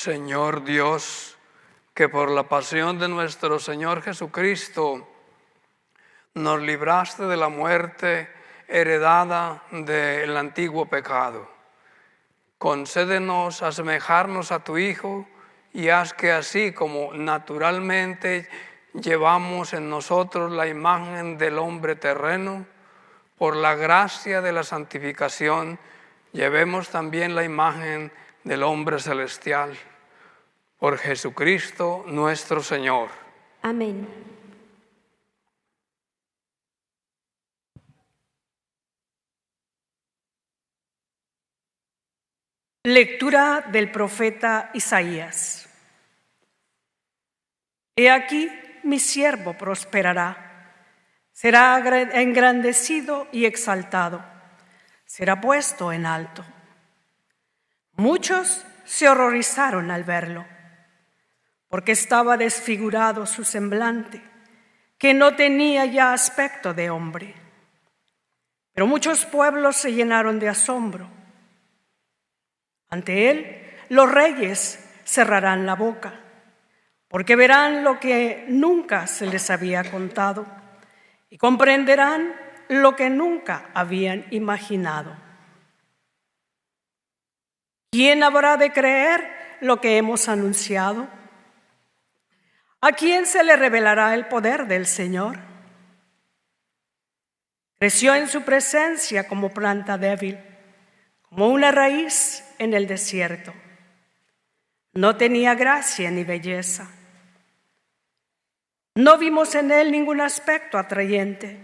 Señor Dios, que por la pasión de nuestro Señor Jesucristo nos libraste de la muerte heredada del antiguo pecado. Concédenos asemejarnos a tu Hijo y haz que así como naturalmente llevamos en nosotros la imagen del hombre terreno, por la gracia de la santificación llevemos también la imagen del hombre celestial. Por Jesucristo nuestro Señor. Amén. Lectura del profeta Isaías. He aquí, mi siervo prosperará, será engrandecido y exaltado, será puesto en alto. Muchos se horrorizaron al verlo, porque estaba desfigurado su semblante, que no tenía ya aspecto de hombre. Pero muchos pueblos se llenaron de asombro. Ante él, los reyes cerrarán la boca, porque verán lo que nunca se les había contado y comprenderán lo que nunca habían imaginado. ¿Quién habrá de creer lo que hemos anunciado? ¿A quién se le revelará el poder del Señor? Creció en su presencia como planta débil, como una raíz en el desierto. No tenía gracia ni belleza. No vimos en él ningún aspecto atrayente,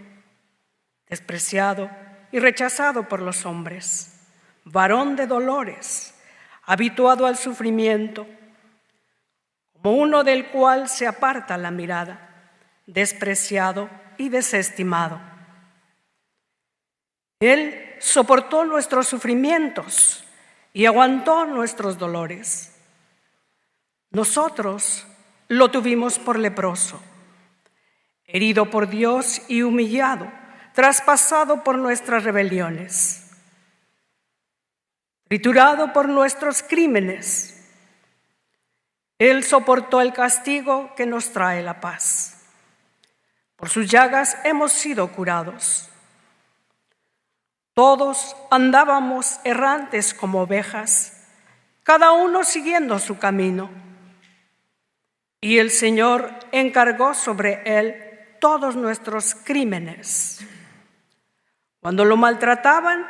despreciado y rechazado por los hombres, varón de dolores, habituado al sufrimiento, como uno del cual se aparta la mirada, despreciado y desestimado. Él soportó nuestros sufrimientos y aguantó nuestros dolores. Nosotros lo tuvimos por leproso, herido por Dios y humillado, traspasado por nuestras rebeliones, triturado por nuestros crímenes. Él soportó el castigo que nos trae la paz. Por sus llagas hemos sido curados. Todos andábamos errantes como ovejas, cada uno siguiendo su camino. Y el Señor encargó sobre él todos nuestros crímenes. Cuando lo maltrataban,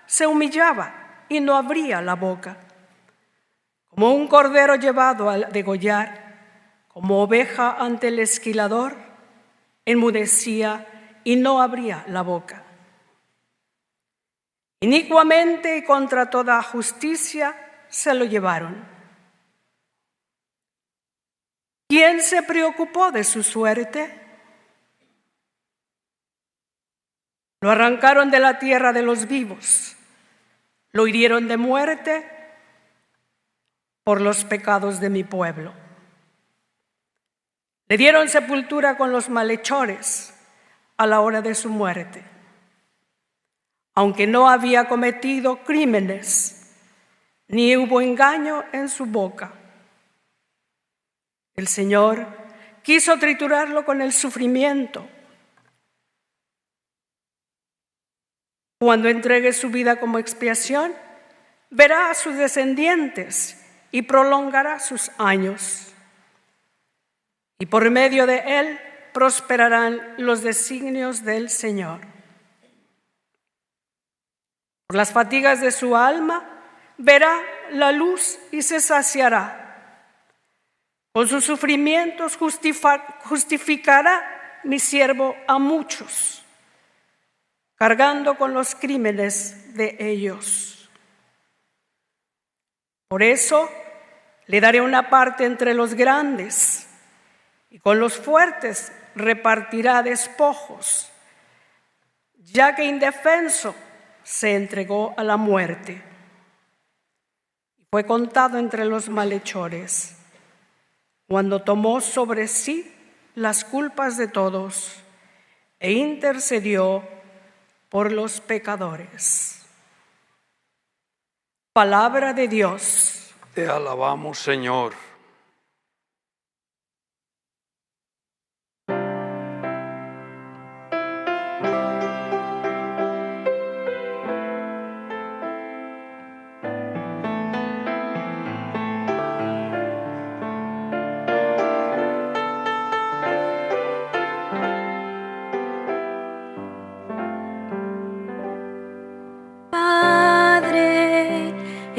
se humillaba y no abría la boca. Como un cordero llevado a degollar, como oveja ante el esquilador, enmudecía y no abría la boca. Inicuamente y contra toda justicia se lo llevaron. ¿Quién se preocupó de su suerte? Lo arrancaron de la tierra de los vivos, lo hirieron de muerte por los pecados de mi pueblo. Le dieron sepultura con los malhechores a la hora de su muerte. Aunque no había cometido crímenes, ni hubo engaño en su boca. El Señor quiso triturarlo con el sufrimiento. Cuando entregue su vida como expiación, verá a sus descendientes y prolongará sus años. Y por medio de él prosperarán los designios del Señor. Por las fatigas de su alma verá la luz y se saciará. Con sus sufrimientos justificará mi siervo a muchos, cargando con los crímenes de ellos. Por eso le daré una parte entre los grandes, y con los fuertes repartirá despojos, ya que indefenso se entregó a la muerte. Fue contado entre los malhechores, cuando tomó sobre sí las culpas de todos e intercedió por los pecadores. Palabra de Dios. Te alabamos, Señor.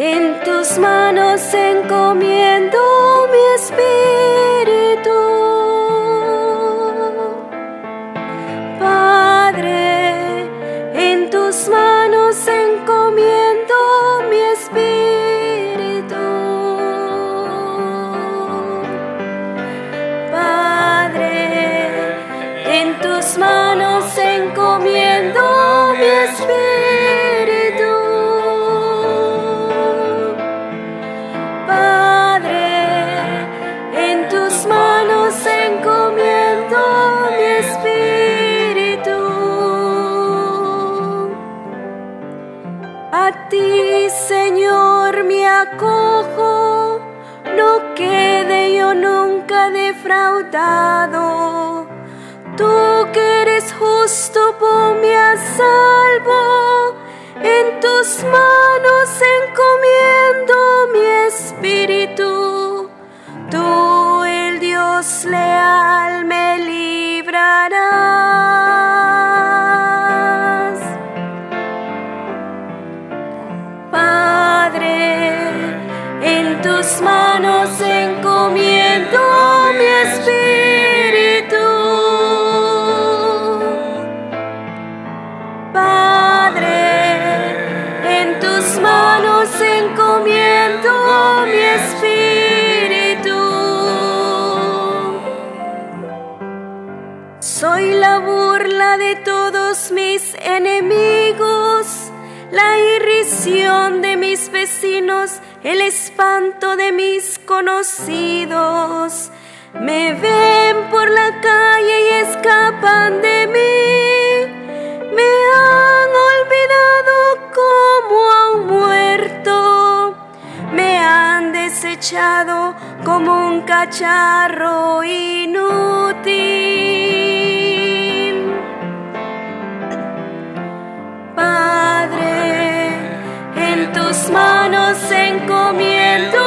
En tus manos encomiendo mi espíritu. Padre, en tus manos encomiendo mi espíritu. Padre, en tus manos encomiendo mi espíritu. A ti, Señor, me acojo, no quede yo nunca defraudado. Tú que eres justo, ponme a salvo. En tus manos encomiendo mi espíritu. Tú, el Dios leal, me librarás. Padre, en tus manos encomiendo mi espíritu. Padre, en tus manos encomiendo mi espíritu. Soy la burla de todos mis enemigos, la irrisión de mis vecinos, el espanto de mis conocidos. Me ven por la calle y escapan de mí. Me han olvidado como a un muerto. Me han desechado como un cacharro inútil. Padre, en tus manos encomiendo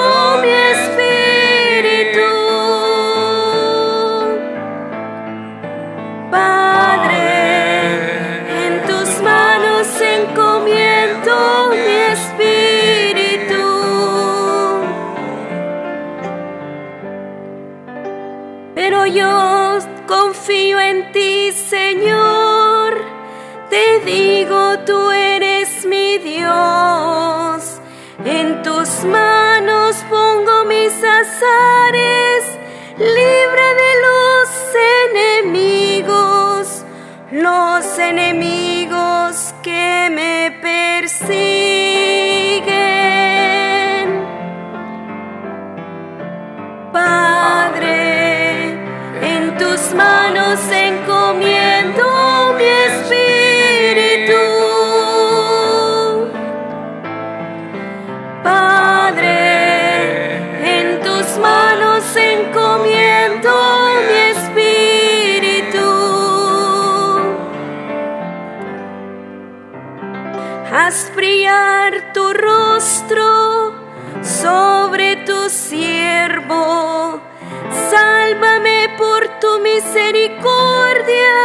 mi espíritu. Padre, en tus manos encomiendo mi espíritu. Pero yo confío en ti, Señor. Te digo, tú eres mi Dios. En tus manos pongo mis azares. Libre de los enemigos que me persiguen. Padre, en tus manos encomiendo mi espíritu. Padre, en tus manos encomiendo mi espíritu. Haz brillar tu rostro sobre tu siervo. Sálvame por tu misericordia.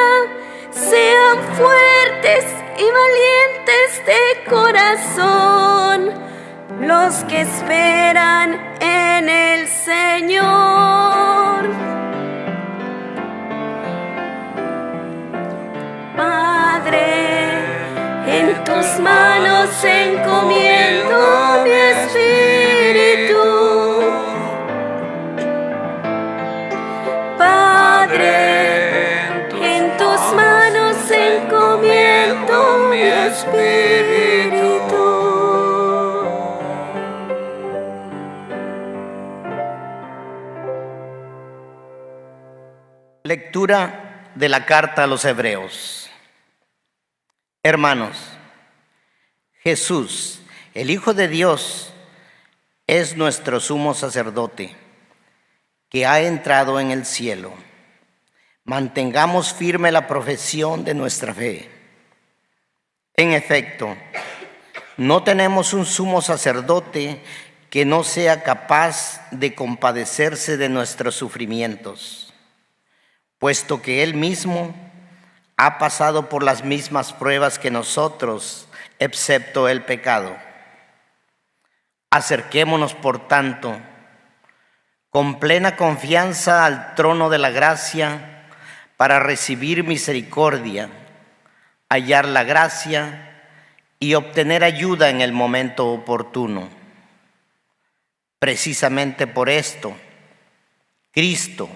Sean fuertes y valientes de corazón los que esperan en el Señor. Padre, en tus manos encomiendo mi espíritu. Padre, en tus manos encomiendo mi espíritu. Lectura de la carta a los Hebreos. Hermanos, Jesús, el Hijo de Dios, es nuestro sumo sacerdote, que ha entrado en el cielo. Mantengamos firme la profesión de nuestra fe. En efecto, no tenemos un sumo sacerdote que no sea capaz de compadecerse de nuestros sufrimientos, puesto que Él mismo ha pasado por las mismas pruebas que nosotros, excepto el pecado. Acerquémonos, por tanto, con plena confianza al trono de la gracia para recibir misericordia, hallar la gracia y obtener ayuda en el momento oportuno. Precisamente por esto, Cristo,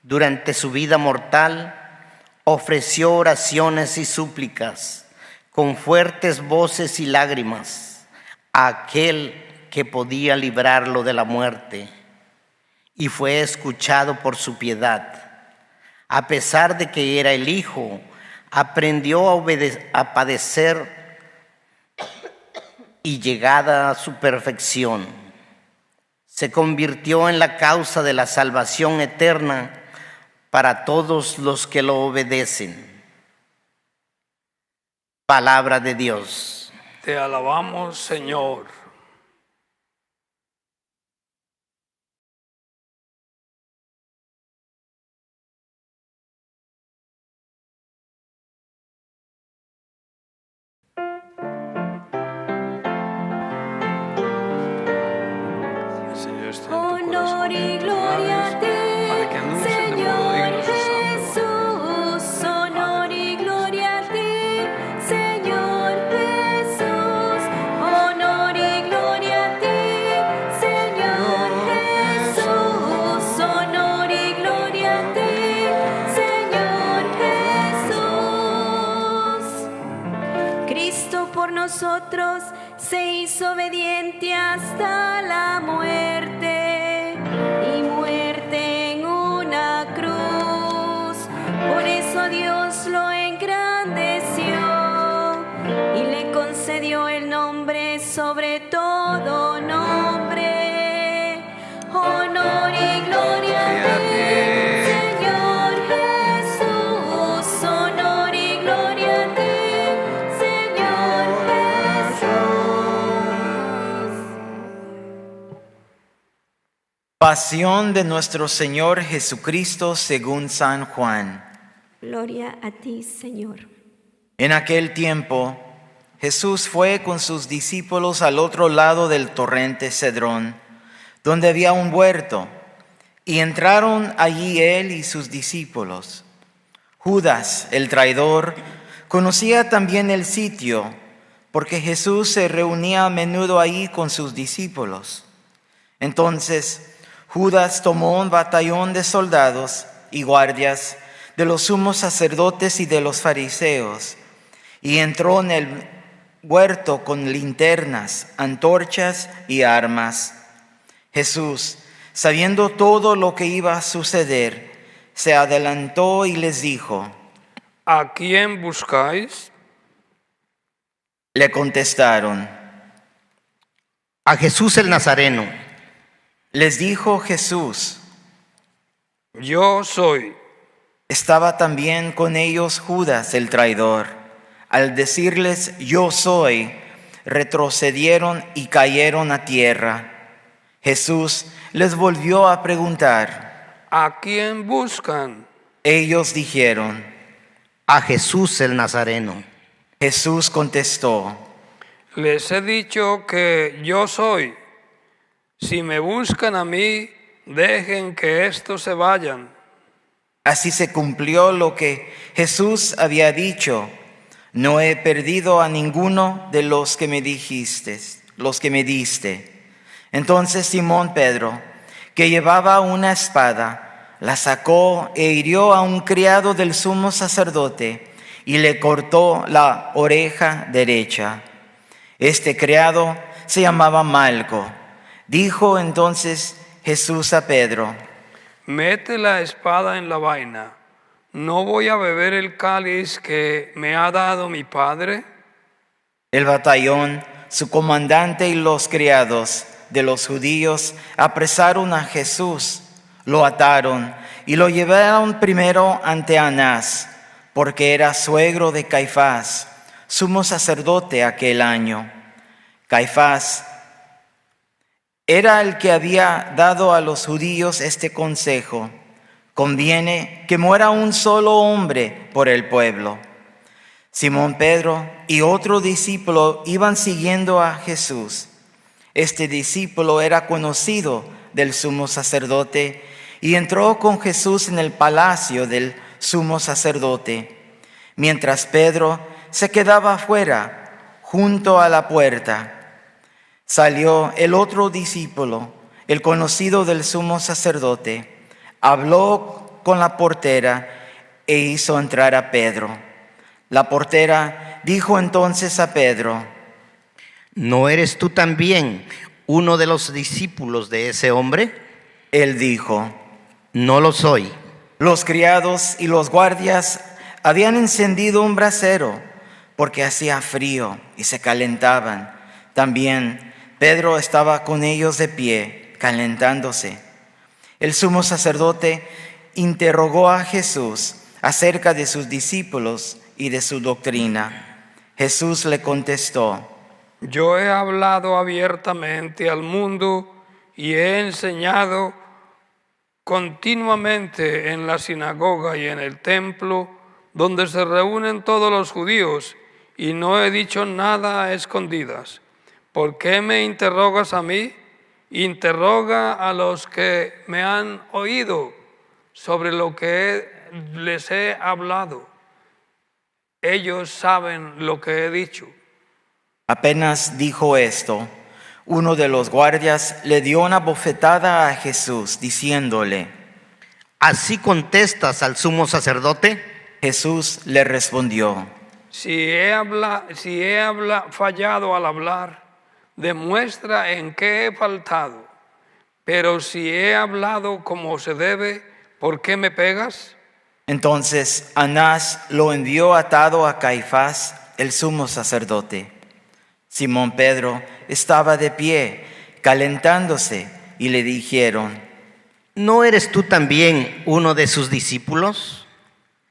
durante su vida mortal, ofreció oraciones y súplicas con fuertes voces y lágrimas a aquel que podía librarlo de la muerte, y fue escuchado por su piedad. A pesar de que era el Hijo, aprendió a padecer y llegada a su perfección, se convirtió en la causa de la salvación eterna para todos los que lo obedecen. Palabra de Dios. Te alabamos, Señor. El Señor está en tu Honor corazón, y en tus gloria a labios, ti, para que anuncies de modo Señor digno su santo Jesús. Honor y gloria a ti, Señor Jesús. Honor y gloria a ti, Señor Jesús. Honor y gloria a ti, Señor Jesús. Cristo por nosotros se hizo obediente hasta la muerte, y muerte en una cruz. Por eso Dios lo engrandeció y le concedió el nombre sobre todo nombre. Honor y gloria a ti, Señor Jesús. Honor y gloria a ti, Señor Jesús. Pasión de nuestro Señor Jesucristo según San Juan. Gloria a ti, Señor. En aquel tiempo, Jesús fue con sus discípulos al otro lado del torrente Cedrón, donde había un huerto, y entraron allí él y sus discípulos. Judas, el traidor, conocía también el sitio, porque Jesús se reunía a menudo allí con sus discípulos. Entonces, Judas tomó un batallón de soldados y guardias de los sumos sacerdotes y de los fariseos, y entró en el huerto con linternas, antorchas y armas. Jesús, sabiendo todo lo que iba a suceder, se adelantó y les dijo: ¿A quién buscáis? Le contestaron. A Jesús el Nazareno. Les dijo Jesús. Yo soy. Estaba también con ellos Judas el traidor. Al decirles yo soy, retrocedieron y cayeron a tierra. Jesús les volvió a preguntar. ¿A quién buscan? Ellos dijeron. A Jesús el Nazareno. Jesús contestó. Les he dicho que yo soy. Si me buscan a mí, dejen que estos se vayan. Así se cumplió lo que Jesús había dicho: no he perdido a ninguno de los que me diste. Entonces Simón Pedro, que llevaba una espada, la sacó e hirió a un criado del sumo sacerdote y le cortó la oreja derecha. Este criado se llamaba Malco. Dijo entonces Jesús a Pedro: Mete la espada en la vaina. ¿No voy a beber el cáliz que me ha dado mi padre? El batallón, su comandante y los criados de los judíos apresaron a Jesús, lo ataron y lo llevaron primero ante Anás, porque era suegro de Caifás, sumo sacerdote aquel año. Caifás era el que había dado a los judíos este consejo: conviene que muera un solo hombre por el pueblo. Simón Pedro y otro discípulo iban siguiendo a Jesús. Este discípulo era conocido del sumo sacerdote y entró con Jesús en el palacio del sumo sacerdote, mientras Pedro se quedaba afuera, junto a la puerta. Salió el otro discípulo, el conocido del sumo sacerdote, habló con la portera e hizo entrar a Pedro. La portera dijo entonces a Pedro: ¿no eres tú también uno de los discípulos de ese hombre? Él dijo: no lo soy. Los criados y los guardias habían encendido un brasero porque hacía frío y se calentaban. También Pedro estaba con ellos de pie, calentándose. El sumo sacerdote interrogó a Jesús acerca de sus discípulos y de su doctrina. Jesús le contestó: yo he hablado abiertamente al mundo y he enseñado continuamente en la sinagoga y en el templo, donde se reúnen todos los judíos, y no he dicho nada a escondidas. ¿Por qué me interrogas a mí? Interroga a los que me han oído sobre lo que les he hablado. Ellos saben lo que he dicho. Apenas dijo esto, uno de los guardias le dio una bofetada a Jesús, diciéndole: ¿así contestas al sumo sacerdote? Jesús le respondió: si he fallado al hablar, demuestra en qué he faltado. Pero si he hablado como se debe, ¿por qué me pegas? Entonces Anás lo envió atado a Caifás, el sumo sacerdote. Simón Pedro estaba de pie, calentándose, y le dijeron: ¿no eres tú también uno de sus discípulos?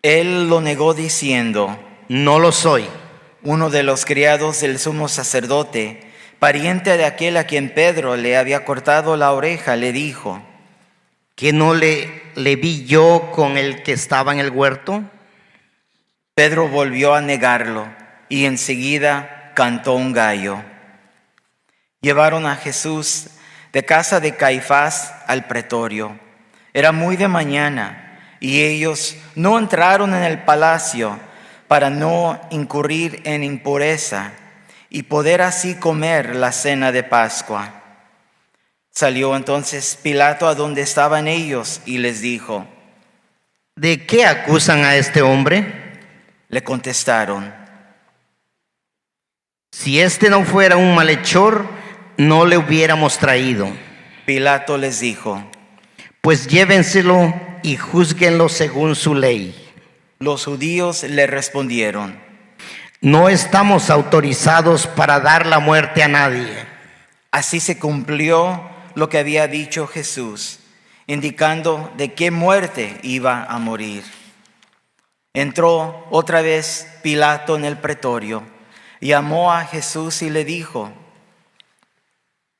Él lo negó diciendo: no lo soy. Uno de los criados del sumo sacerdote, pariente de aquel a quien Pedro le había cortado la oreja, le dijo: ¿que no le vi yo con el que estaba en el huerto? Pedro volvió a negarlo y enseguida cantó un gallo. Llevaron a Jesús de casa de Caifás al pretorio. Era muy de mañana y ellos no entraron en el palacio para no incurrir en impureza y poder así comer la cena de Pascua. Salió entonces Pilato a donde estaban ellos y les dijo: ¿de qué acusan a este hombre? Le contestaron: si este no fuera un malhechor, no le hubiéramos traído. Pilato les dijo: pues llévenselo y júzguenlo según su ley. Los judíos le respondieron: no estamos autorizados para dar la muerte a nadie. Así se cumplió lo que había dicho Jesús, indicando de qué muerte iba a morir. Entró otra vez Pilato en el pretorio, llamó a Jesús y le dijo: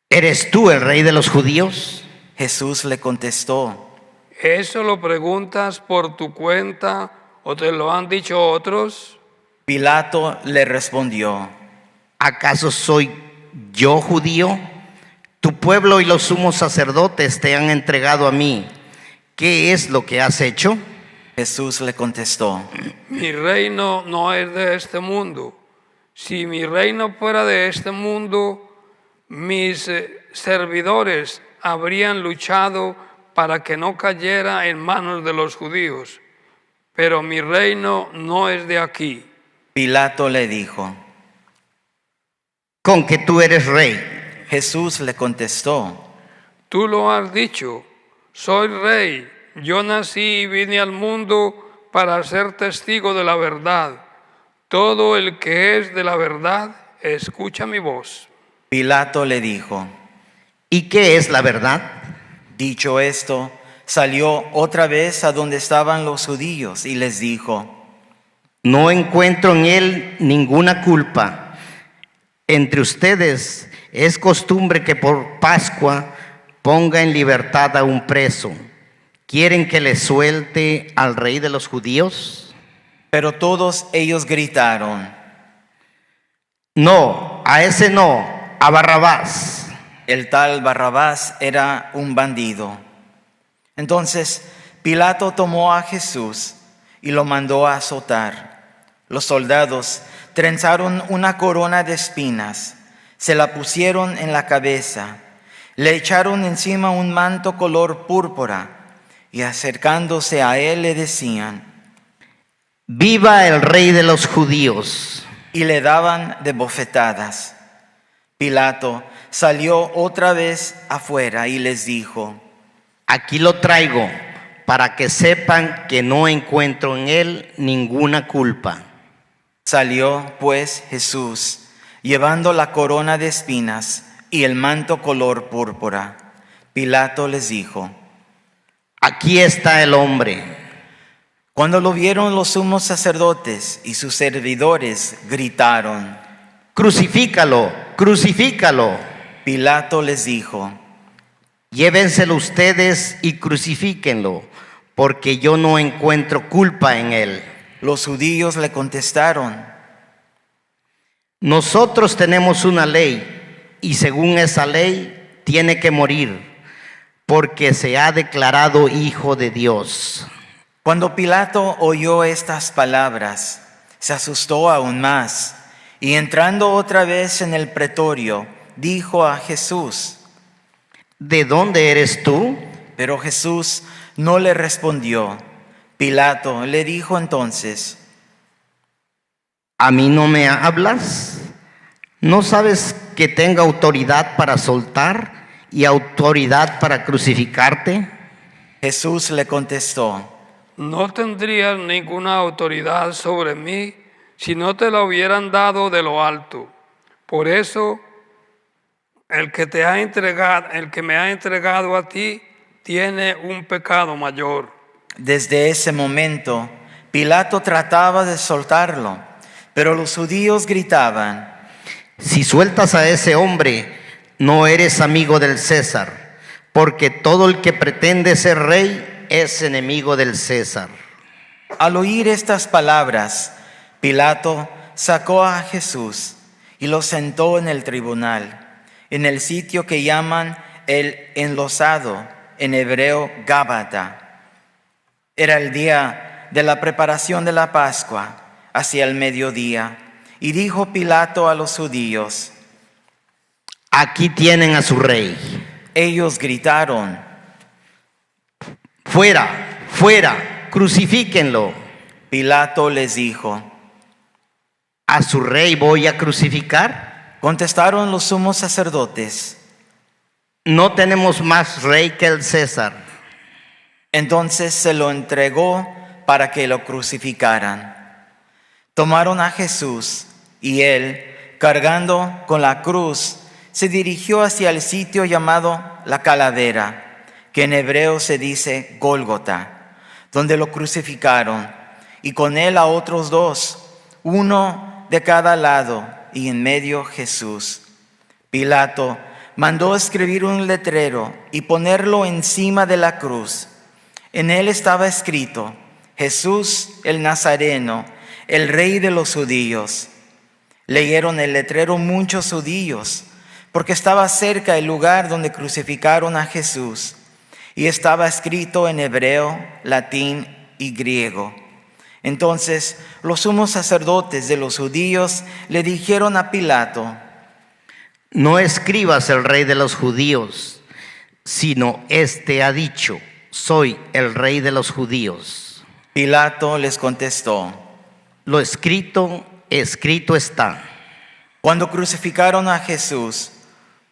¿eres tú el rey de los judíos? Jesús le contestó: ¿eso lo preguntas por tu cuenta o te lo han dicho otros? Pilato le respondió: ¿acaso soy yo judío? Tu pueblo y los sumos sacerdotes te han entregado a mí. ¿Qué es lo que has hecho? Jesús le contestó: mi reino no es de este mundo. Si mi reino fuera de este mundo, mis servidores habrían luchado para que no cayera en manos de los judíos. Pero mi reino no es de aquí. Pilato le dijo: ¿con que tú eres rey? Jesús le contestó: tú lo has dicho, soy rey. Yo nací y vine al mundo para ser testigo de la verdad. Todo el que es de la verdad, escucha mi voz. Pilato le dijo: ¿Y qué es la verdad? Dicho esto, salió otra vez a donde estaban los judíos y les dijo: No encuentro en él ninguna culpa. Entre ustedes es costumbre que por Pascua ponga en libertad a un preso. ¿Quieren que le suelte al rey de los judíos? Pero todos ellos gritaron: No, a ese no, a Barrabás. el tal Barrabás era un bandido. Entonces Pilato tomó a Jesús y lo mandó a azotar. Los soldados trenzaron una corona de espinas, se la pusieron en la cabeza, le echaron encima un manto color púrpura y acercándose a él le decían: ¡Viva el rey de los judíos! Y le daban de bofetadas. Pilato salió otra vez afuera y les dijo: Aquí lo traigo para que sepan que no encuentro en él ninguna culpa. Salió pues Jesús, llevando la corona de espinas y el manto color púrpura. Pilato les dijo: Aquí está el hombre. Cuando lo vieron los sumos sacerdotes y sus servidores, gritaron: Crucifícalo, crucifícalo. Pilato les dijo: Llévenselo ustedes y crucifíquenlo, porque yo no encuentro culpa en él. Los judíos le contestaron: Nosotros tenemos una ley, y según esa ley tiene que morir, porque se ha declarado hijo de Dios. Cuando Pilato oyó estas palabras, se asustó aún más, y entrando otra vez en el pretorio, dijo a Jesús: ¿De dónde eres tú? Pero Jesús no le respondió. Pilato le dijo entonces: ¿A mí no me hablas? ¿No sabes que tengo autoridad para soltar y autoridad para crucificarte? Jesús le contestó: No tendrías ninguna autoridad sobre mí si no te la hubieran dado de lo alto. Por eso, el que me ha entregado a ti tiene un pecado mayor. Desde ese momento, Pilato trataba de soltarlo, pero los judíos gritaban: Si sueltas a ese hombre, no eres amigo del César, porque todo el que pretende ser rey es enemigo del César. Al oír estas palabras, Pilato sacó a Jesús y lo sentó en el tribunal, en el sitio que llaman el enlosado, en hebreo Gábata. Era el día de la preparación de la Pascua, hacia el mediodía, y dijo Pilato a los judíos: Aquí tienen a su rey. Ellos gritaron: Fuera, fuera, crucifíquenlo. Pilato les dijo: ¿A su rey voy a crucificar? Contestaron los sumos sacerdotes: No tenemos más rey que el César. Entonces se lo entregó para que lo crucificaran. Tomaron a Jesús y él, cargando con la cruz, se dirigió hacia el sitio llamado la Calavera, que en hebreo se dice Gólgota, donde lo crucificaron, y con él a otros dos, uno de cada lado, y en medio Jesús. Pilato mandó escribir un letrero y ponerlo encima de la cruz. En él estaba escrito: Jesús el Nazareno, el Rey de los judíos. Leyeron el letrero muchos judíos, porque estaba cerca el lugar donde crucificaron a Jesús, y estaba escrito en hebreo, latín y griego. Entonces los sumos sacerdotes de los judíos le dijeron a Pilato: No escribas el rey de los judíos, sino este ha dicho: soy el rey de los judíos. Pilato les contestó: Lo escrito, escrito está. Cuando crucificaron a Jesús,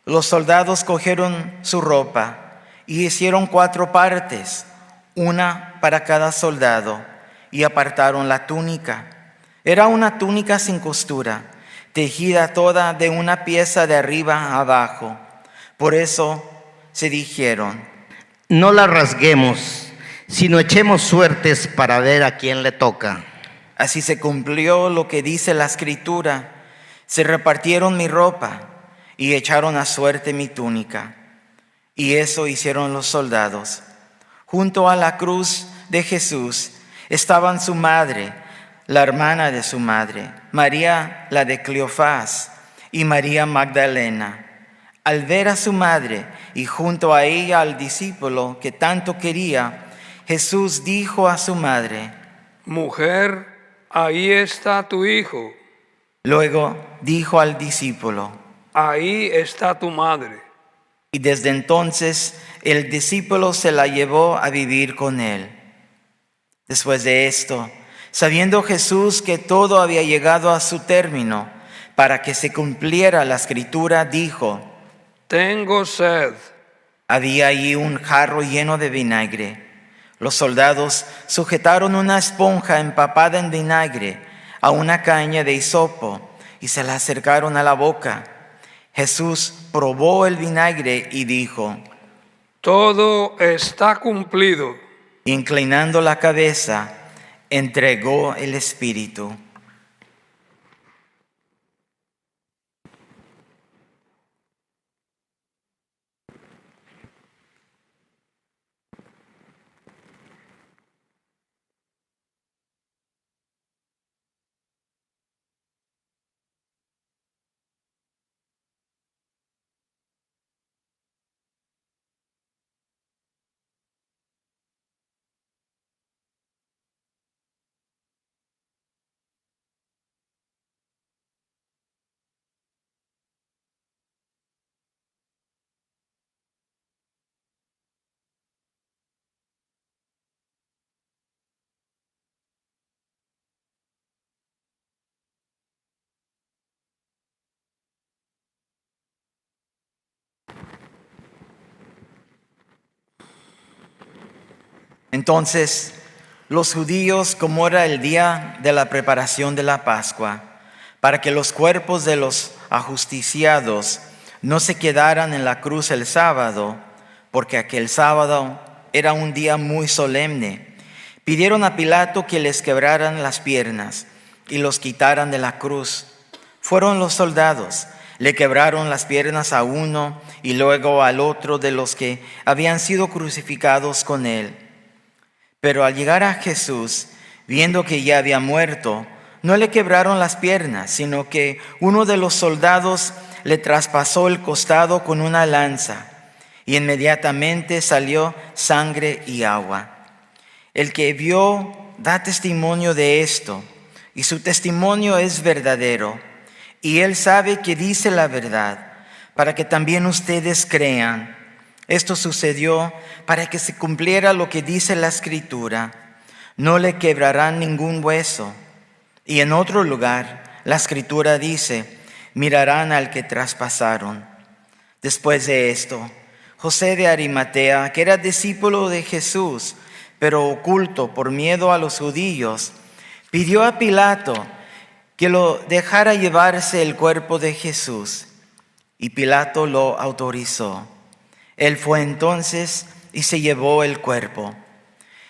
los soldados cogieron su ropa y hicieron 4 partes, una para cada soldado, y apartaron la túnica. Era una túnica sin costura, tejida toda de una pieza de arriba a abajo, Por eso se dijeron: no la rasguemos, sino echemos suertes para ver a quién le toca. Así se cumplió lo que dice la Escritura: se repartieron mi ropa y echaron a suerte mi túnica. Y eso hicieron los soldados. Junto a la cruz de Jesús estaban su madre, la hermana de su madre, María la de Cleofás, y María Magdalena. Al ver a su madre y junto a ella al discípulo que tanto quería, Jesús dijo a su madre: Mujer, ahí está tu hijo, Luego dijo al discípulo, ahí está tu madre. y desde entonces el discípulo se la llevó a vivir con él. Después de esto, sabiendo Jesús que todo había llegado a su término, para que se cumpliera la Escritura, dijo: Tengo sed. Había allí un jarro lleno de vinagre. Los soldados sujetaron una esponja empapada en vinagre a una caña de hisopo y se la acercaron a la boca. Jesús probó el vinagre y dijo: Todo está cumplido. Inclinando la cabeza, entregó el espíritu. Entonces, los judíos, como era el día de la preparación de la Pascua, para que los cuerpos de los ajusticiados no se quedaran en la cruz el sábado, porque aquel sábado era un día muy solemne, pidieron a Pilato que les quebraran las piernas y los quitaran de la cruz. Fueron los soldados, le quebraron las piernas a uno y luego al otro de los que habían sido crucificados con él. Pero al llegar a Jesús, viendo que ya había muerto, no le quebraron las piernas, sino que uno de los soldados le traspasó el costado con una lanza, y inmediatamente salió sangre y agua. El que vio da testimonio de esto, y su testimonio es verdadero, y él sabe que dice la verdad, para que también ustedes crean. Esto sucedió para que se cumpliera lo que dice la Escritura: no le quebrarán ningún hueso. Y en otro lugar, la Escritura dice: mirarán al que traspasaron. Después de esto, José de Arimatea, que era discípulo de Jesús, pero oculto por miedo a los judíos, pidió a Pilato que lo dejara llevarse el cuerpo de Jesús, y Pilato lo autorizó. Él fue entonces y se llevó el cuerpo.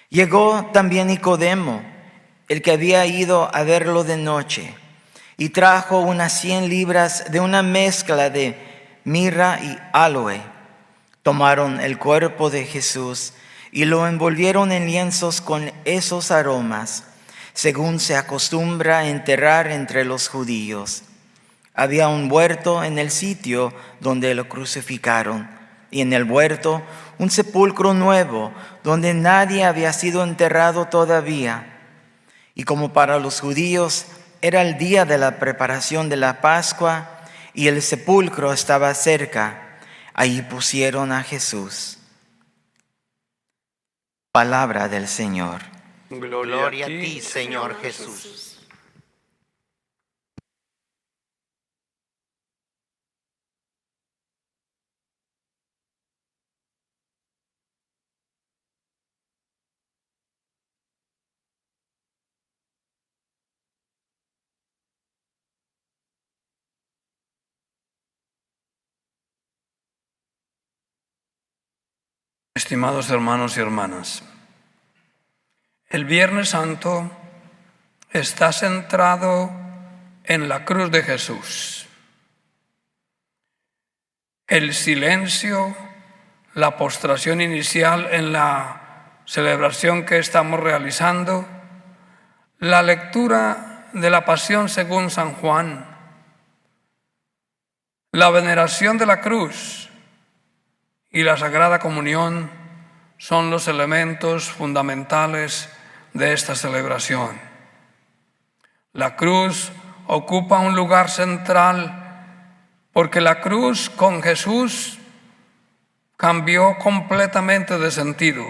Llegó también Nicodemo, el que había ido a verlo de noche, y trajo unas 100 libras de una mezcla de mirra y aloe. Tomaron el cuerpo de Jesús y lo envolvieron en lienzos con esos aromas, según se acostumbra enterrar entre los judíos. Había un huerto en el sitio donde lo crucificaron, y en el huerto un sepulcro nuevo donde nadie había sido enterrado todavía. Y como para los judíos era el día de la preparación de la Pascua y el sepulcro estaba cerca, allí pusieron a Jesús. Palabra del Señor. Gloria a ti, Señor Jesús. Estimados hermanos y hermanas, el Viernes Santo está centrado en la cruz de Jesús. El silencio, la postración inicial en la celebración que estamos realizando, la lectura de la Pasión según San Juan, la veneración de la cruz y la Sagrada Comunión son los elementos fundamentales de esta celebración. La cruz ocupa un lugar central porque la cruz con Jesús cambió completamente de sentido.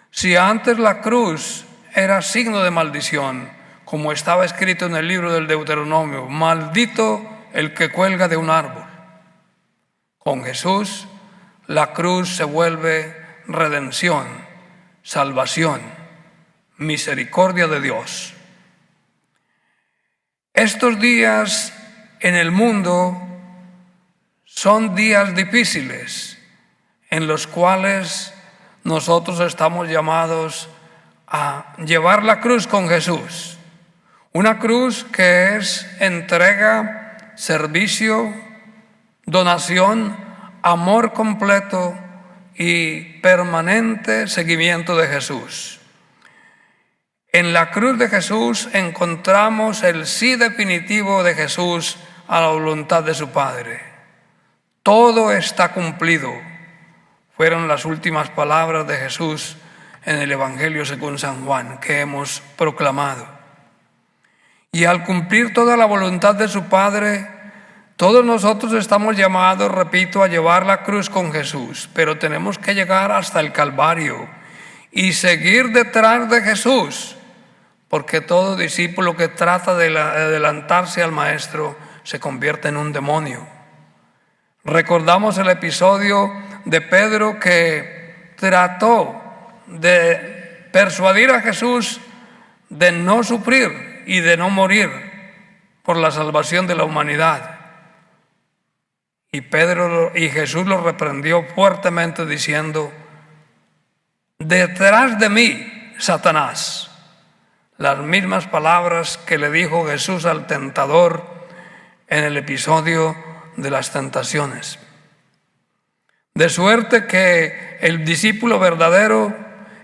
Si antes la cruz era signo de maldición, como estaba escrito en el libro del Deuteronomio, maldito el que cuelga de un árbol, con Jesús la cruz se vuelve redención, salvación, misericordia de Dios. Estos días en el mundo son días difíciles en los cuales nosotros estamos llamados a llevar la cruz con Jesús. Una cruz que es entrega, servicio, donación, amor completo y permanente seguimiento de Jesús. En la cruz de Jesús encontramos el sí definitivo de Jesús a la voluntad de su Padre. Todo está cumplido. Fueron las últimas palabras de Jesús en el Evangelio según San Juan que hemos proclamado. Y al cumplir toda la voluntad de su Padre, todos nosotros estamos llamados, repito, a llevar la cruz con Jesús, pero tenemos que llegar hasta el Calvario y seguir detrás de Jesús, porque todo discípulo que trata de adelantarse al Maestro se convierte en un demonio. Recordamos el episodio de Pedro que trató de persuadir a Jesús de no sufrir y de no morir por la salvación de la humanidad. Y Jesús lo reprendió fuertemente diciendo: detrás de mí, Satanás. Las mismas palabras que le dijo Jesús al tentador en el episodio de las tentaciones. De suerte que el discípulo verdadero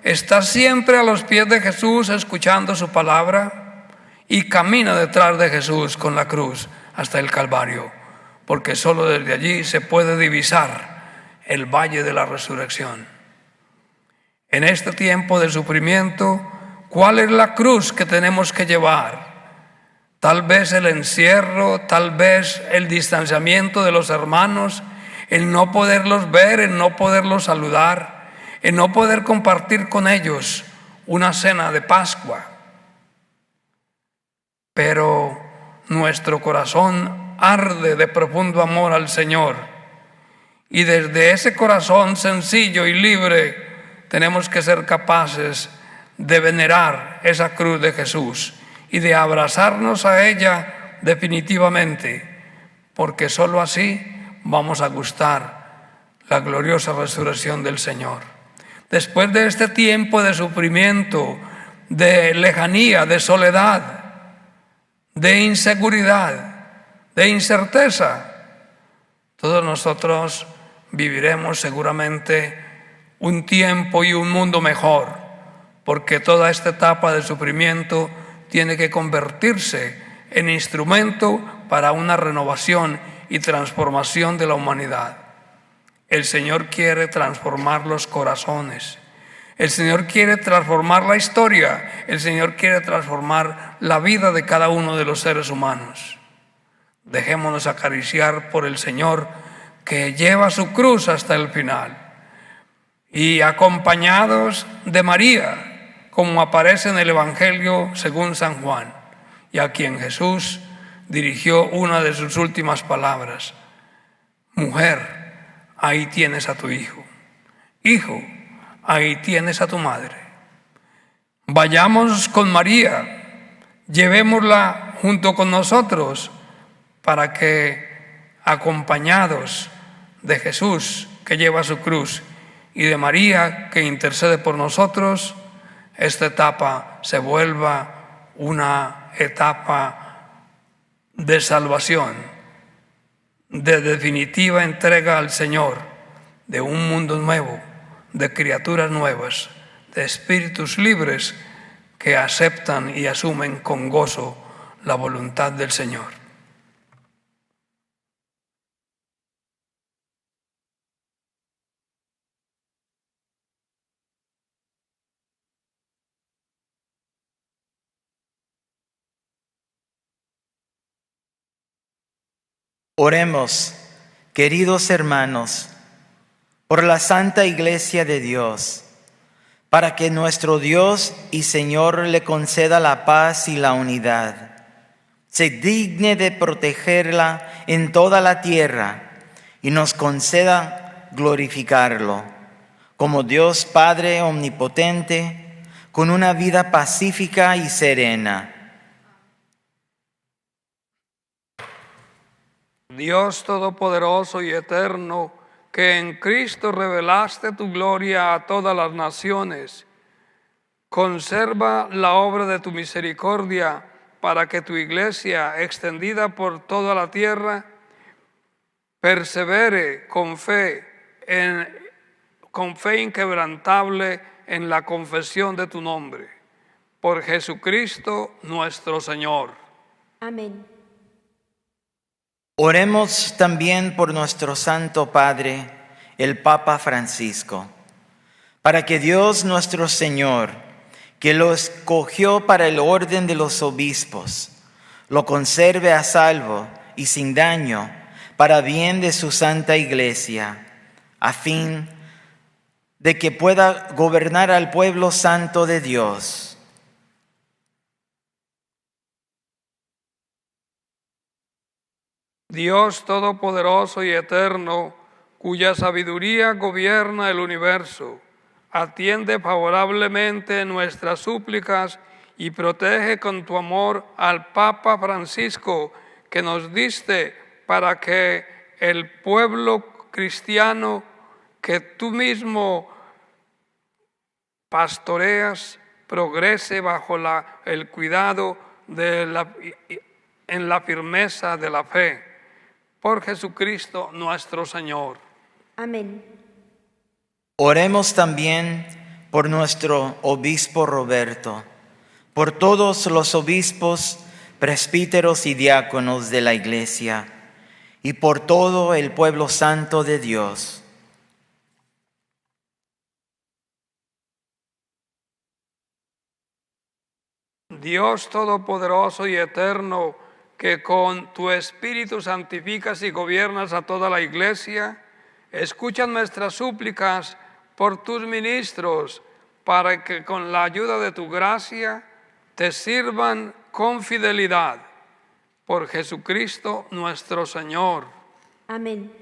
está siempre a los pies de Jesús escuchando su palabra y camina detrás de Jesús con la cruz hasta el Calvario, porque solo desde allí se puede divisar el valle de la resurrección. En este tiempo de sufrimiento, ¿cuál es la cruz que tenemos que llevar? Tal vez el encierro, tal vez el distanciamiento de los hermanos, el no poderlos ver, el no poderlos saludar, el no poder compartir con ellos una cena de Pascua. Pero nuestro corazón arde de profundo amor al Señor, y desde ese corazón sencillo y libre tenemos que ser capaces de venerar esa cruz de Jesús y de abrazarnos a ella definitivamente, porque sólo así vamos a gustar la gloriosa resurrección del Señor. Después de este tiempo de sufrimiento, de lejanía, de soledad, de inseguridad, de incerteza, todos nosotros viviremos seguramente un tiempo y un mundo mejor, porque toda esta etapa de sufrimiento tiene que convertirse en instrumento para una renovación y transformación de la humanidad. El Señor quiere transformar los corazones. El Señor quiere transformar la historia. El Señor quiere transformar la vida de cada uno de los seres humanos. Dejémonos acariciar por el Señor, que lleva su cruz hasta el final. Y acompañados de María, como aparece en el Evangelio según San Juan, y a quien Jesús dirigió una de sus últimas palabras: mujer, ahí tienes a tu hijo. Hijo, ahí tienes a tu madre. Vayamos con María, llevémosla junto con nosotros, para que, acompañados de Jesús que lleva su cruz, y de María, que intercede por nosotros, esta etapa se vuelva una etapa de salvación, de definitiva entrega al Señor, de un mundo nuevo, de criaturas nuevas, de espíritus libres que aceptan y asumen con gozo la voluntad del Señor. Oremos, queridos hermanos, por la Santa Iglesia de Dios, para que nuestro Dios y Señor le conceda la paz y la unidad, se digne de protegerla en toda la tierra y nos conceda glorificarlo como Dios Padre omnipotente, con una vida pacífica y serena. Dios Todopoderoso y Eterno, que en Cristo revelaste tu gloria a todas las naciones, conserva la obra de tu misericordia para que tu iglesia, extendida por toda la tierra, persevere con fe inquebrantable en la confesión de tu nombre. Por Jesucristo nuestro Señor. Amén. Oremos también por nuestro Santo Padre, el Papa Francisco, para que Dios nuestro Señor, que lo escogió para el orden de los obispos, lo conserve a salvo y sin daño para bien de su Santa Iglesia, a fin de que pueda gobernar al pueblo santo de Dios. Dios Todopoderoso y Eterno, cuya sabiduría gobierna el universo, atiende favorablemente nuestras súplicas y protege con tu amor al Papa Francisco, que nos diste para que el pueblo cristiano que tú mismo pastoreas progrese bajo el cuidado en la firmeza de la fe. Por Jesucristo nuestro Señor. Amén. Oremos también por nuestro obispo Roberto, por todos los obispos, presbíteros y diáconos de la Iglesia, y por todo el pueblo santo de Dios. Dios Todopoderoso y Eterno, que con tu Espíritu santificas y gobiernas a toda la Iglesia, escucha nuestras súplicas por tus ministros, para que con la ayuda de tu gracia te sirvan con fidelidad. Por Jesucristo nuestro Señor. Amén.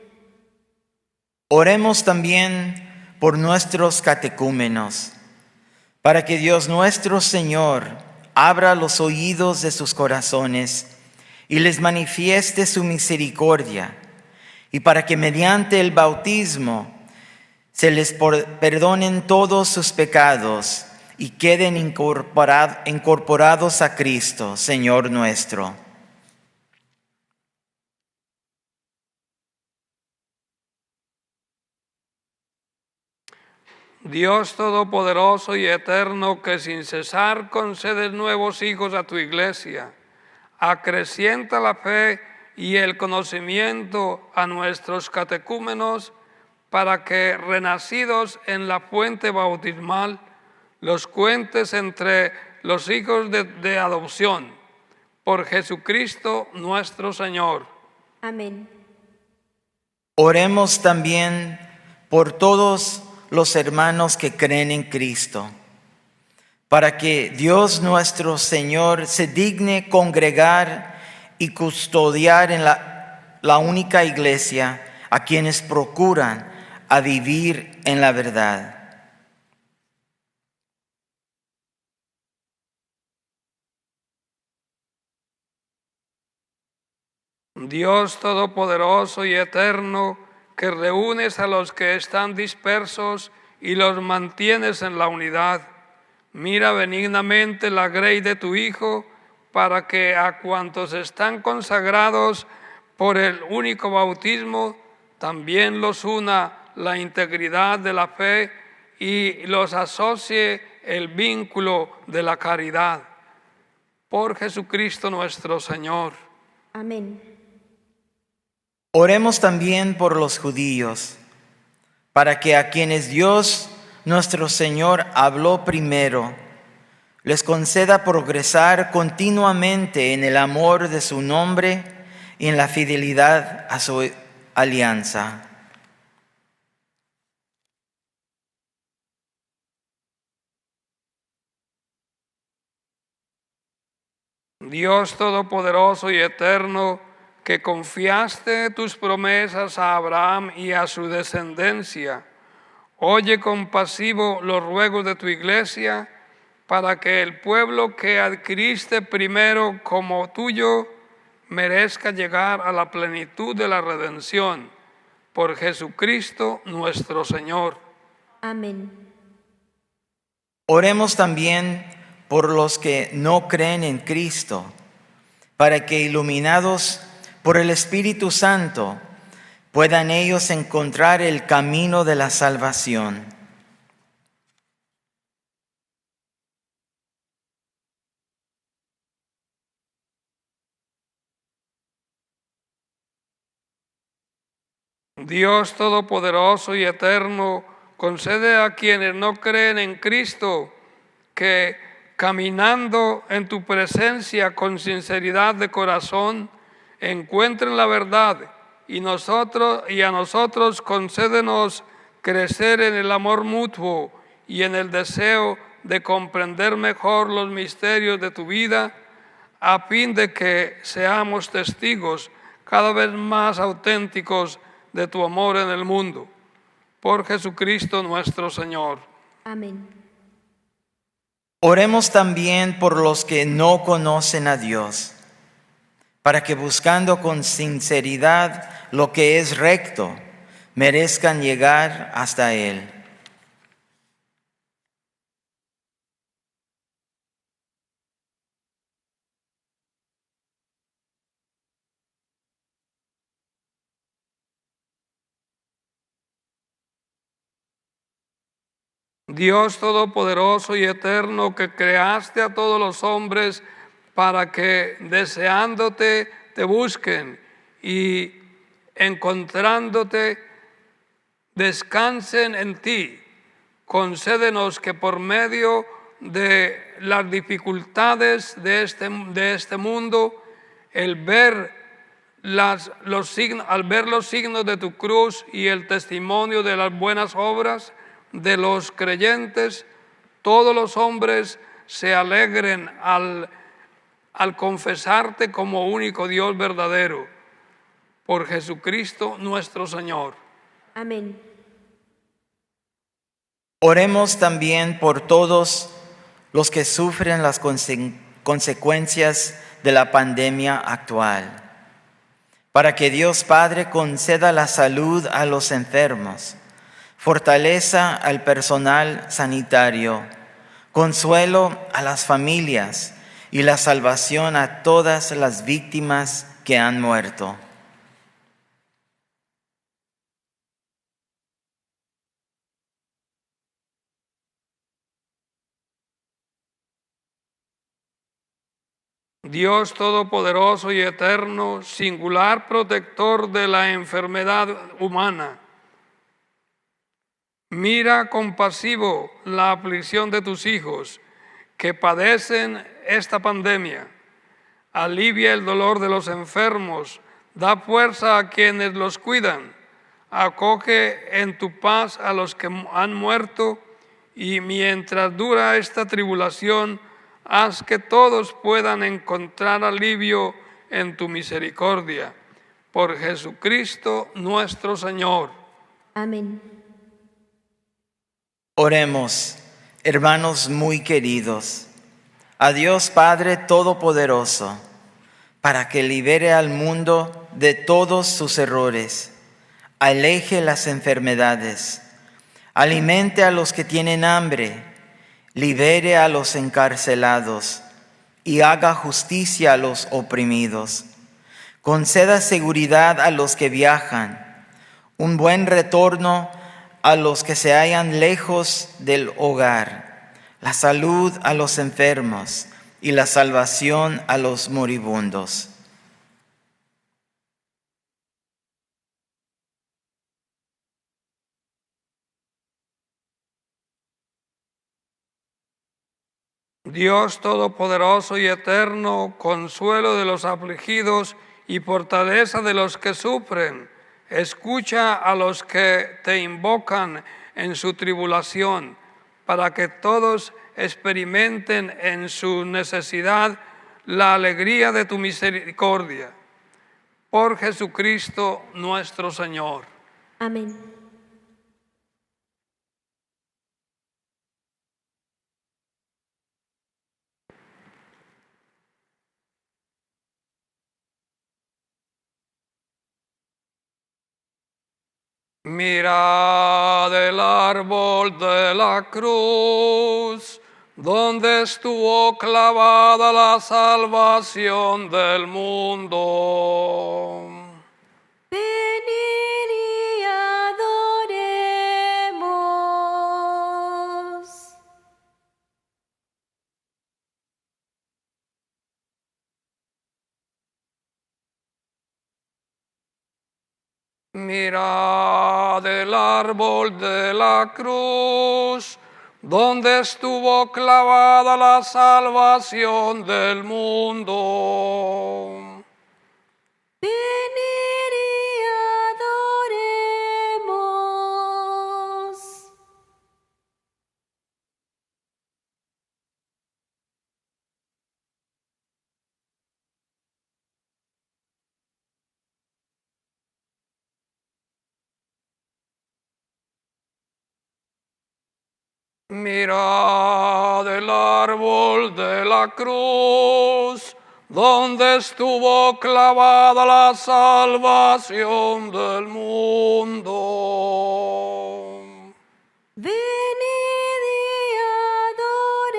Oremos también por nuestros catecúmenos, para que Dios nuestro Señor abra los oídos de sus corazones y les manifieste su misericordia, y para que mediante el bautismo se les perdonen todos sus pecados y queden incorporados a Cristo, Señor nuestro. Dios Todopoderoso y Eterno, que sin cesar concedes nuevos hijos a tu Iglesia, acrecienta la fe y el conocimiento a nuestros catecúmenos, para que, renacidos en la fuente bautismal, los cuentes entre los hijos de adopción. Por Jesucristo nuestro Señor. Amén. Oremos también por todos los hermanos que creen en Cristo, para que Dios nuestro Señor se digne congregar y custodiar en la única iglesia a quienes procuran a vivir en la verdad. Dios Todopoderoso y Eterno, que reúnes a los que están dispersos y los mantienes en la unidad. Mira benignamente la grey de tu Hijo, para que a cuantos están consagrados por el único bautismo, también los una la integridad de la fe y los asocie el vínculo de la caridad. Por Jesucristo nuestro Señor. Amén. Oremos también por los judíos, para que a quienes Dios nuestro Señor habló primero, les conceda progresar continuamente en el amor de su nombre y en la fidelidad a su alianza. Dios Todopoderoso y Eterno, que confiaste tus promesas a Abraham y a su descendencia, oye compasivo los ruegos de tu iglesia, para que el pueblo que adquiriste primero como tuyo merezca llegar a la plenitud de la redención. Por Jesucristo nuestro Señor. Amén. Oremos también por los que no creen en Cristo, para que iluminados por el Espíritu Santo puedan ellos encontrar el camino de la salvación. Dios Todopoderoso y Eterno, concede a quienes no creen en Cristo que, caminando en tu presencia con sinceridad de corazón, encuentren la verdad, y a nosotros concédenos crecer en el amor mutuo y en el deseo de comprender mejor los misterios de tu vida, a fin de que seamos testigos cada vez más auténticos de tu amor en el mundo. Por Jesucristo nuestro Señor. Amén. Oremos también por los que no conocen a Dios, para que buscando con sinceridad lo que es recto, merezcan llegar hasta Él. Dios Todopoderoso y Eterno, que creaste a todos los hombres para que deseándote te busquen y encontrándote descansen en ti, concédenos que por medio de las dificultades de este mundo, al ver los signos de tu cruz y el testimonio de las buenas obras de los creyentes, todos los hombres se alegren al confesarte como único Dios verdadero. Por Jesucristo nuestro Señor. Amén. Oremos también por todos los que sufren las consecuencias de la pandemia actual, para que Dios Padre conceda la salud a los enfermos, fortaleza al personal sanitario, consuelo a las familias y la salvación a todas las víctimas que han muerto. Dios Todopoderoso y Eterno, singular protector de la enfermedad humana, mira compasivo la aflicción de tus hijos que padecen esta pandemia. Alivia el dolor de los enfermos, da fuerza a quienes los cuidan, acoge en tu paz a los que han muerto, y mientras dura esta tribulación, haz que todos puedan encontrar alivio en tu misericordia. Por Jesucristo nuestro Señor. Amén. Oremos, hermanos muy queridos, a Dios Padre Todopoderoso, para que libere al mundo de todos sus errores, aleje las enfermedades, Alimente a los que tienen hambre, libere a los encarcelados y haga justicia a los oprimidos. Conceda seguridad a los que viajan, un buen retorno a los que se hallan lejos del hogar, la salud a los enfermos y la salvación a los moribundos. Dios Todopoderoso y Eterno, consuelo de los afligidos y fortaleza de los que sufren, escucha a los que te invocan en su tribulación, para que todos experimenten en su necesidad la alegría de tu misericordia. Por Jesucristo nuestro Señor. Amén. Mirad el árbol de la cruz, donde estuvo clavada la salvación del mundo. Venid y adoremos. Mirad el árbol de la cruz, donde estuvo clavada la salvación del mundo. Venid y adoremos. Mirad el árbol de la cruz, donde estuvo clavada la salvación del mundo. Venid y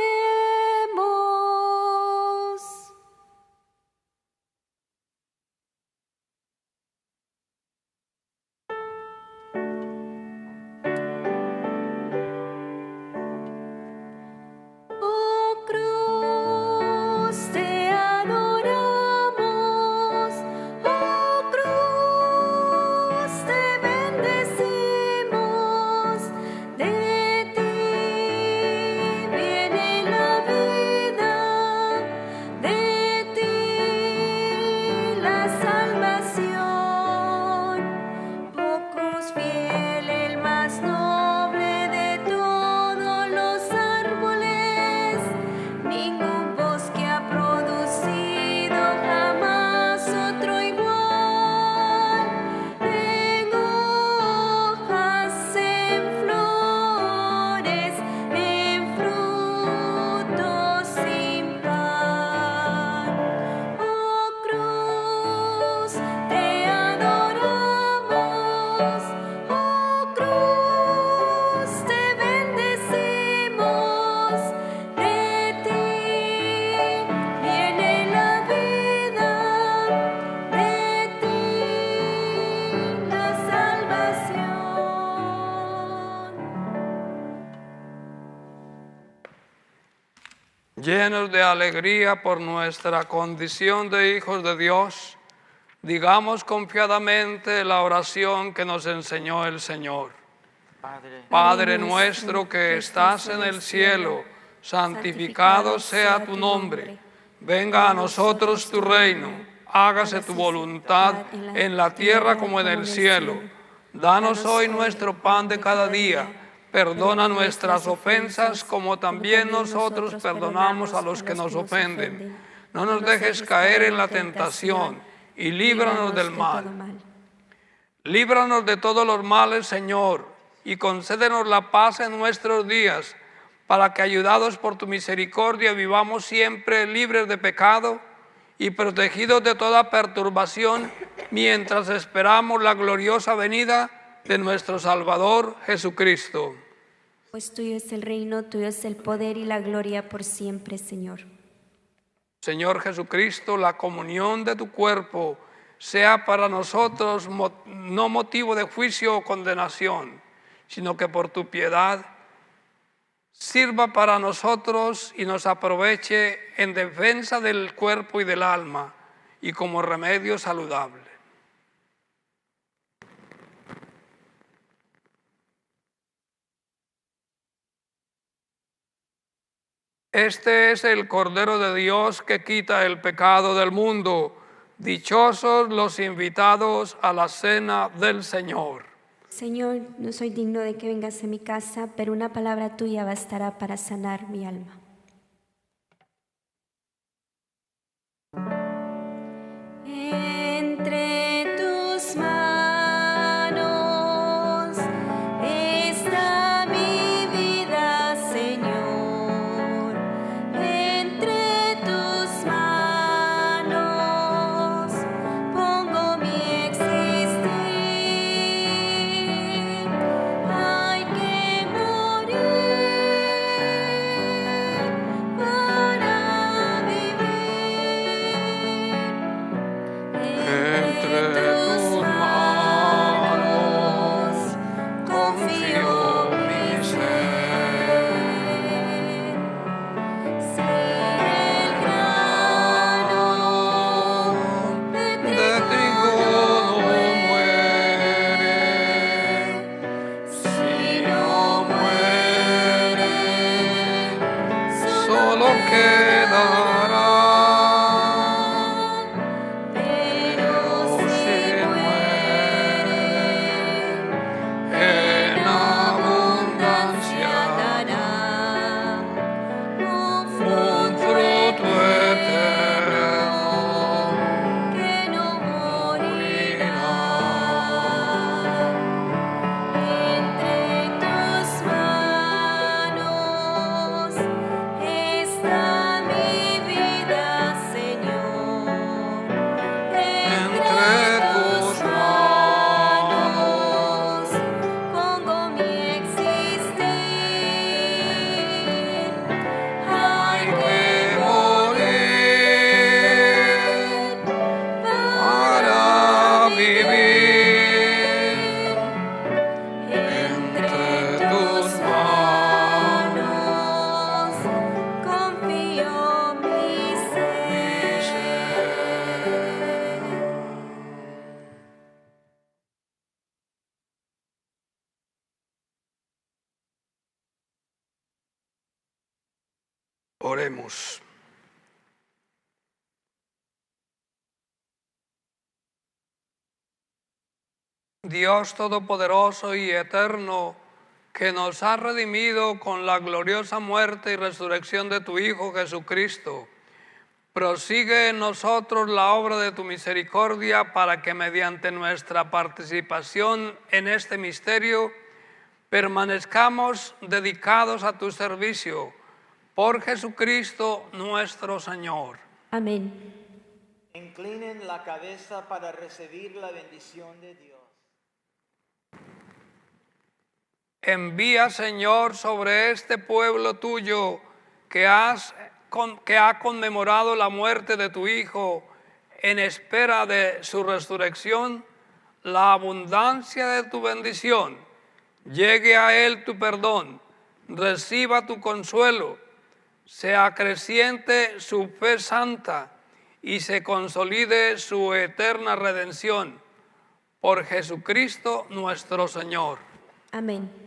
adoremos. Oh cruz, te adoramos. Oh cruz, te bendecimos. De ti viene la vida, de ti la salvación. Oh cruz fiel, el más noble de todos los árboles, ningún bosque ha producido jamás otro igual. En hojas, en flores, en frutos sin par. Oh cruz, te adoramos. Oh cruz, te bendecimos. De ti viene la vida, de ti la salvación. Llenos de alegría por nuestra condición de hijos de Dios, digamos confiadamente la oración que nos enseñó el Señor. Padre nuestro que estás en el cielo, santificado sea tu nombre. Venga a nosotros tu reino, hágase tu voluntad en la tierra como en el cielo. Danos hoy nuestro pan de cada día. Perdona nuestras ofensas como también nosotros perdonamos a los que nos ofenden. No nos dejes caer en la tentación y líbranos del mal. Líbranos de todos los males, Señor, y concédenos la paz en nuestros días, para que, ayudados por tu misericordia, vivamos siempre libres de pecado y protegidos de toda perturbación, mientras esperamos la gloriosa venida de nuestro Salvador Jesucristo. Pues tuyo es el reino, tuyo es el poder y la gloria por siempre, Señor. Señor Jesucristo, la comunión de tu cuerpo sea para nosotros no motivo de juicio o condenación, sino que por tu piedad sirva para nosotros y nos aproveche en defensa del cuerpo y del alma y como remedio saludable. Este es el Cordero de Dios que quita el pecado del mundo. Dichosos los invitados a la cena del Señor. Señor, no soy digno de que vengas a mi casa, pero una palabra tuya bastará para sanar mi alma. Entre tus manos está mi vida, Señor. Entre tus manos pongo mi existir. Hay que morir para vivir. Entre tus manos confío mi ser. Si el grano de De trigo no muere, si no muere, solo quedará. pero si muere, En abundancia dará un un fruto fruto eterno que no morirá. Entre tus manos está mi vida, Señor. Entre tus manos pongo mi existir. hay que morir para vivir. Entre tus manos confío mi ser. Oremos. Dios Todopoderoso y Eterno, que nos has redimido con la gloriosa muerte y resurrección de tu Hijo Jesucristo, prosigue en nosotros la obra de tu misericordia para que mediante nuestra participación en este misterio permanezcamos dedicados a tu servicio. Por Jesucristo nuestro Señor. Amén. Inclinen la cabeza para recibir la bendición de Dios. Envía, Señor, sobre este pueblo tuyo que ha conmemorado la muerte de tu Hijo en espera de su resurrección, la abundancia de tu bendición. Llegue a él tu perdón, reciba tu consuelo, se acreciente su fe santa y se consolide su eterna redención. Por Jesucristo nuestro Señor. Amén.